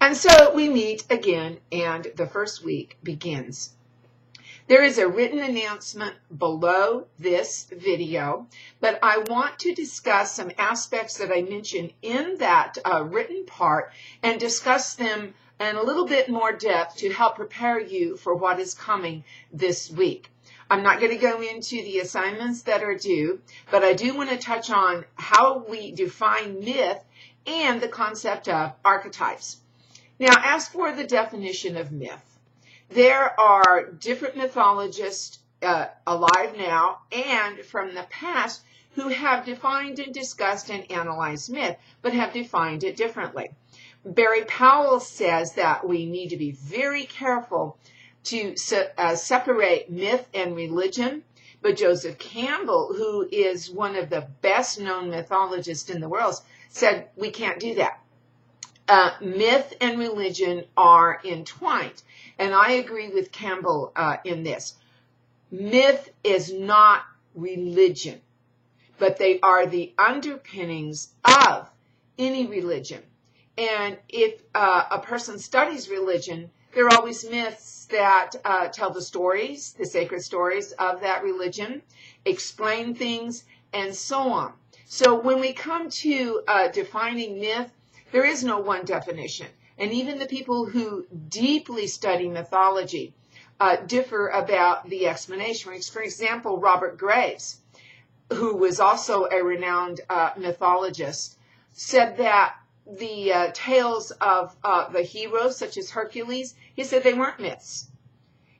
And so we meet again, and the first week begins. There is a written announcement below this video, but I want to discuss some aspects that I mentioned in that written part and discuss them in a little bit more depth to help prepare you for what is coming this week. I'm not going to go into the assignments that are due, but I do want to touch on how we define myth and the concept of archetypes. Now, as for the definition of myth, there are different mythologists alive now and from the past who have defined and discussed and analyzed myth, but have defined it differently. Barry Powell says that we need to be very careful to separate myth and religion, but Joseph Campbell, who is one of the best known mythologists in the world, said we can't do that. Myth and religion are entwined. And I agree with Campbell in this. Myth is not religion, but they are the underpinnings of any religion. And if a person studies religion, there are always myths that tell the stories, the sacred stories of that religion, explain things, and so on. So when we come to defining myth, there is no one definition. And even the people who deeply study mythology differ about the explanation. For example, Robert Graves, who was also a renowned mythologist, said that the tales of the heroes, such as Hercules, he said they weren't myths.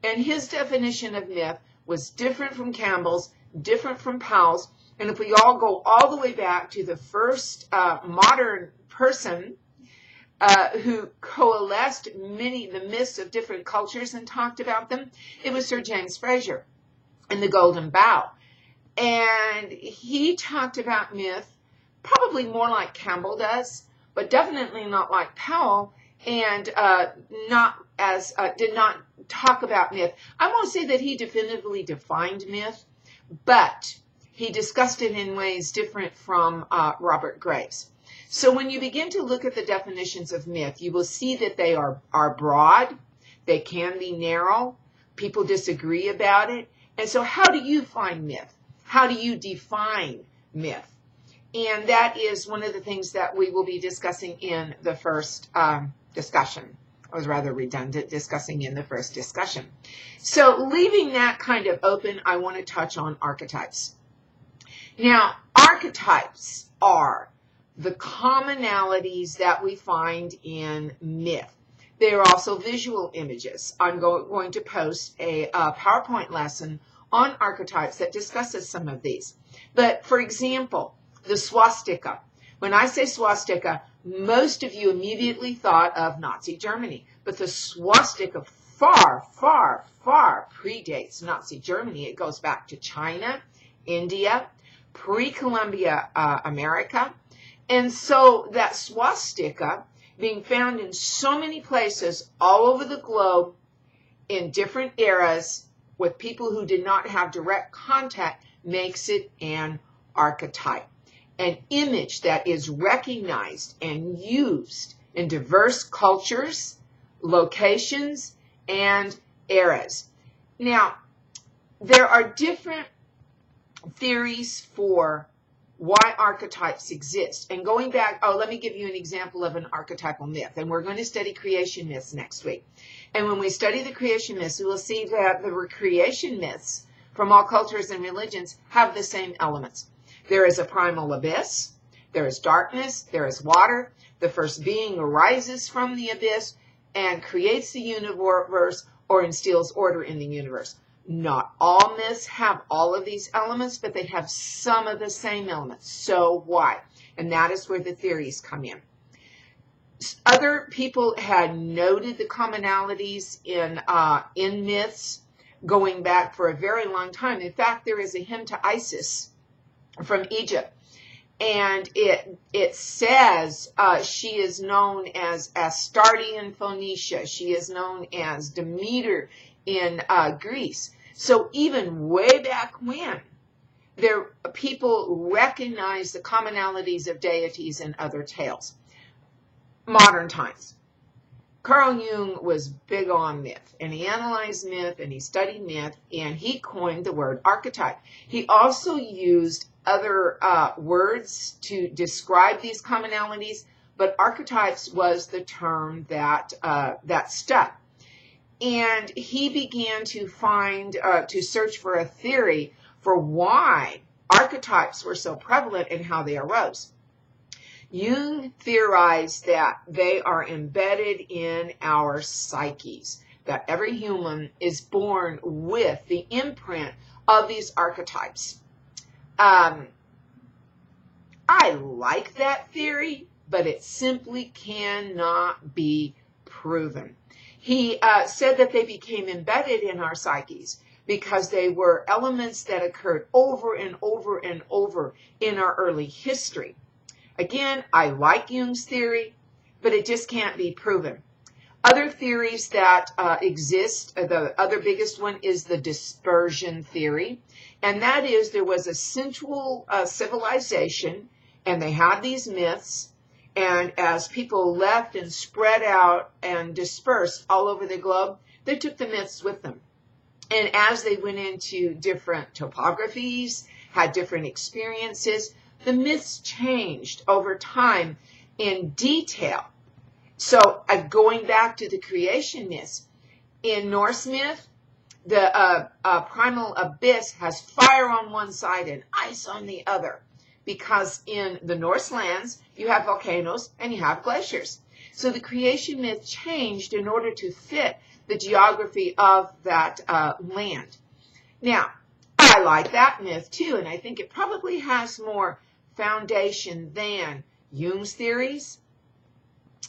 And his definition of myth was different from Campbell's, different from Powell's. And if we all go all the way back to the first modern person who coalesced the myths of different cultures and talked about them, it was Sir James Frazer in The Golden Bough. And he talked about myth probably more like Campbell does, but definitely not like Powell, and did not talk about myth. I won't say that he definitively defined myth, but he discussed it in ways different from Robert Graves. So when you begin to look at the definitions of myth, you will see that they are broad, they can be narrow, people disagree about it. And so how do you find myth? How do you define myth? And that is one of the things that we will be discussing in the first discussion. I was rather redundant, discussing in the first discussion. So leaving that kind of open, I want to touch on archetypes. Now, archetypes are the commonalities that we find in myth. They are also visual images. I'm going to post a PowerPoint lesson on archetypes that discusses some of these. But for example, the swastika. When I say swastika, most of you immediately thought of Nazi Germany. But the swastika far, far, far predates Nazi Germany. It goes back to China, India, pre-Columbia America. And so that swastika being found in so many places all over the globe in different eras with people who did not have direct contact makes it an archetype, an image that is recognized and used in diverse cultures, locations, and eras. Now, there are different theories for why archetypes exist. And going back, let me give you an example of an archetypal myth. And we're going to study creation myths next week. And when we study the creation myths, we will see that the creation myths from all cultures and religions have the same elements. There is a primal abyss, there is darkness, there is water. The first being arises from the abyss and creates the universe or instills order in the universe. Not all myths have all of these elements, but they have some of the same elements. So why? And that is where the theories come in. Other people had noted the commonalities in myths going back for a very long time. In fact, there is a hymn to Isis from Egypt, and it says she is known as Astarte in Phoenicia. She is known as Demeter in Greece. So even way back when, people recognize the commonalities of deities in other tales. Modern times, Carl Jung was big on myth, and he analyzed myth, and he studied myth, and he coined the word archetype. He also used other words to describe these commonalities, but archetypes was the term that stuck. And he began to to search for a theory for why archetypes were so prevalent and how they arose. Jung theorized that they are embedded in our psyches, that every human is born with the imprint of these archetypes. I like that theory, but it simply cannot be proven. He said that they became embedded in our psyches because they were elements that occurred over and over and over in our early history. Again, I like Jung's theory, but it just can't be proven. Other theories that exist, the other biggest one is the dispersion theory, and that is there was a central civilization, and they had these myths, and as people left and spread out and dispersed all over the globe, they took the myths with them. And as they went into different topographies, had different experiences, the myths changed over time in detail. So going back to the creation myths, in Norse myth, the primal abyss has fire on one side and ice on the other, because in the Norse lands, you have volcanoes and you have glaciers. So the creation myth changed in order to fit the geography of that land. Now, I like that myth too, and I think it probably has more foundation than Jung's theories,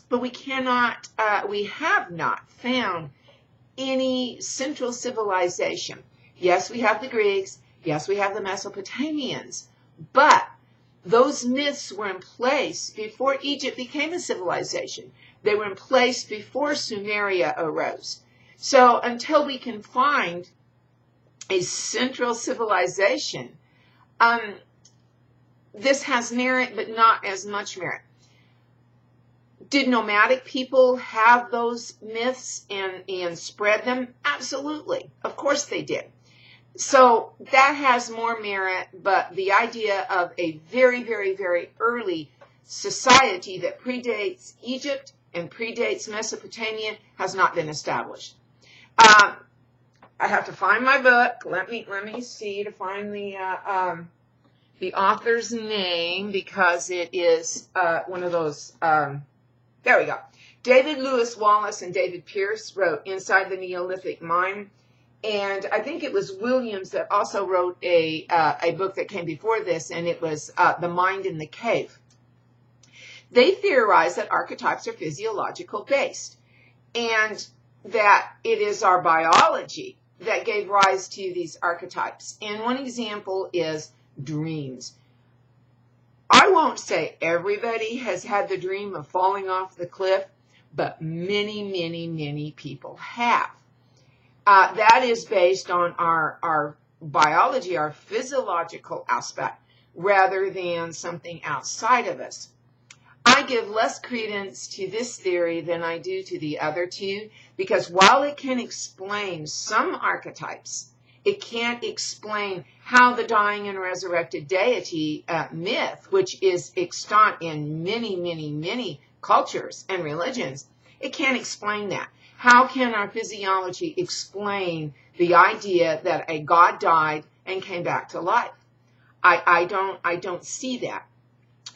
but we have not found any central civilization. Yes, we have the Greeks, yes, we have the Mesopotamians, but those myths were in place before Egypt became a civilization. They were in place before Sumeria arose. So until we can find a central civilization, this has merit, but not as much merit. Did nomadic people have those myths and spread them? Absolutely. Of course they did. So that has more merit, but the idea of a very, very, very early society that predates Egypt and predates Mesopotamia has not been established. I have to find my book. Let me see to find the author's name, because it is one of those. There we go. David Lewis Wallace and David Pierce wrote Inside the Neolithic Mind. And I think it was Williams that also wrote a book that came before this, and it was The Mind in the Cave. They theorize that archetypes are physiological based, and that it is our biology that gave rise to these archetypes. And one example is dreams. I won't say everybody has had the dream of falling off the cliff, but many, many, many people have. That is based on our biology, our physiological aspect, rather than something outside of us. I give less credence to this theory than I do to the other two, because while it can explain some archetypes, it can't explain how the dying and resurrected deity myth, which is extant in many, many, many cultures and religions, it can't explain that. How can our physiology explain the idea that a God died and came back to life? I don't see that.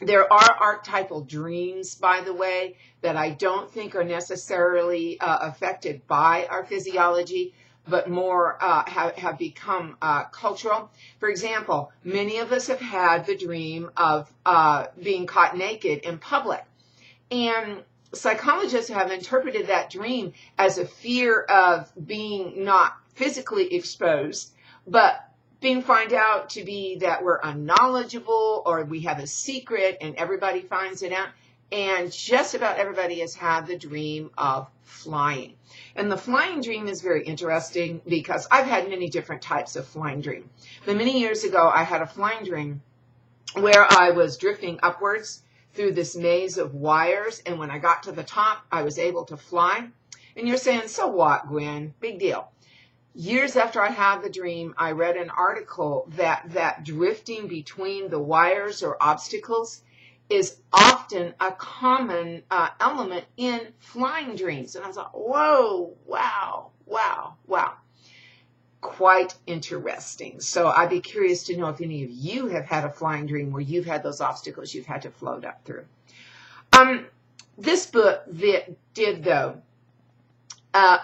There are archetypal dreams, by the way, that I don't think are necessarily affected by our physiology, but more have become cultural. For example, many of us have had the dream of being caught naked in public. And psychologists have interpreted that dream as a fear of being not physically exposed, but being found out to be that we're unknowledgeable or we have a secret and everybody finds it out. And just about everybody has had the dream of flying. And the flying dream is very interesting because I've had many different types of flying dream. But many years ago, I had a flying dream where I was drifting upwards through this maze of wires, and when I got to the top, I was able to fly. And you're saying, so what, Gwen? Big deal. Years after I had the dream, I read an article that drifting between the wires or obstacles is often a common element in flying dreams. And I was like, whoa, wow, wow, wow. Quite interesting. So I'd be curious to know if any of you have had a flying dream where you've had those obstacles you've had to float up through. This book did, though,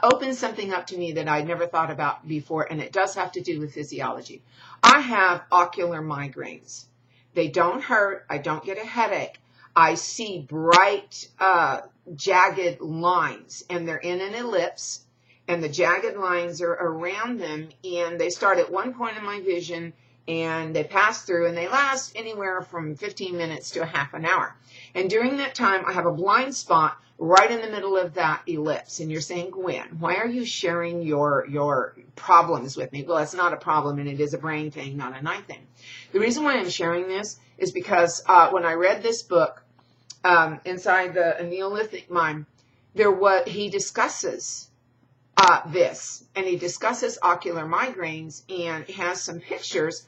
open something up to me that I'd never thought about before, and it does have to do with physiology. I have ocular migraines. They don't hurt. I don't get a headache. I see bright, jagged lines, and they're in an ellipse, and the jagged lines are around them, and they start at one point in my vision, and they pass through, and they last anywhere from 15 minutes to a half an hour. And during that time, I have a blind spot right in the middle of that ellipse. And you're saying, Gwen, why are you sharing your problems with me? Well, it's not a problem, and it is a brain thing, not a night thing. The reason why I'm sharing this is because when I read this book, Inside the Neolithic Mind, he discusses this, and he discusses ocular migraines and has some pictures,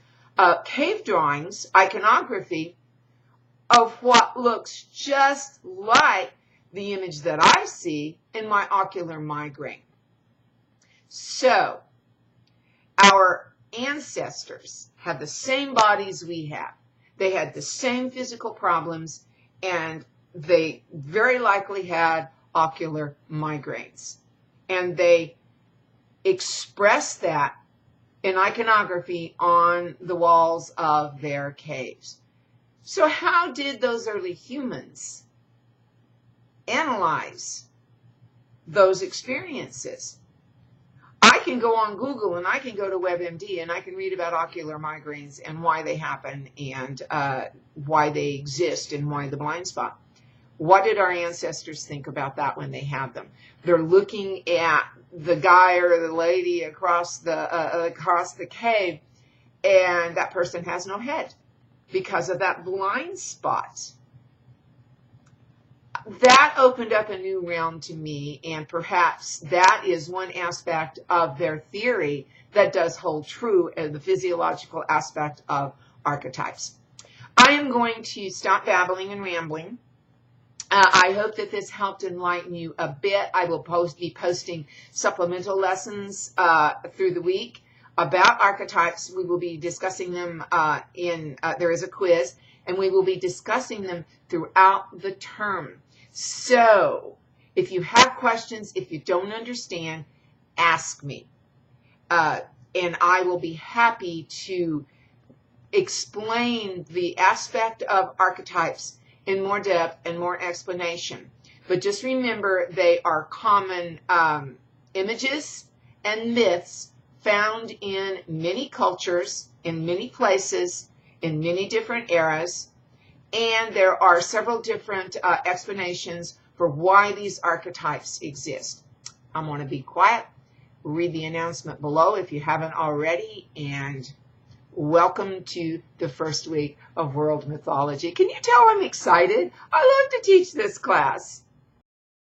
cave drawings, iconography of what looks just like the image that I see in my ocular migraine. So, our ancestors had the same bodies we have. They had the same physical problems, and they very likely had ocular migraines. And they expressed that in iconography on the walls of their caves. So how did those early humans analyze those experiences? I can go on Google and I can go to WebMD and I can read about ocular migraines and why they happen and why they exist and why the blind spot. What did our ancestors think about that when they had them? They're looking at the guy or the lady across the cave, and that person has no head because of that blind spot. That opened up a new realm to me, and perhaps that is one aspect of their theory that does hold true as the physiological aspect of archetypes. I am going to stop babbling and rambling. I hope that this helped enlighten you a bit. I will be posting supplemental lessons through the week about archetypes. We will be discussing them there is a quiz, and we will be discussing them throughout the term. So, if you have questions, if you don't understand, ask me. And I will be happy to explain the aspect of archetypes in more depth and more explanation. But just remember, they are common images and myths found in many cultures, in many places, in many different eras. And there are several different explanations for why these archetypes exist. I'm going to be quiet, read the announcement below if you haven't already, and welcome to the first week of World Mythology. Can you tell I'm excited? I love to teach this class.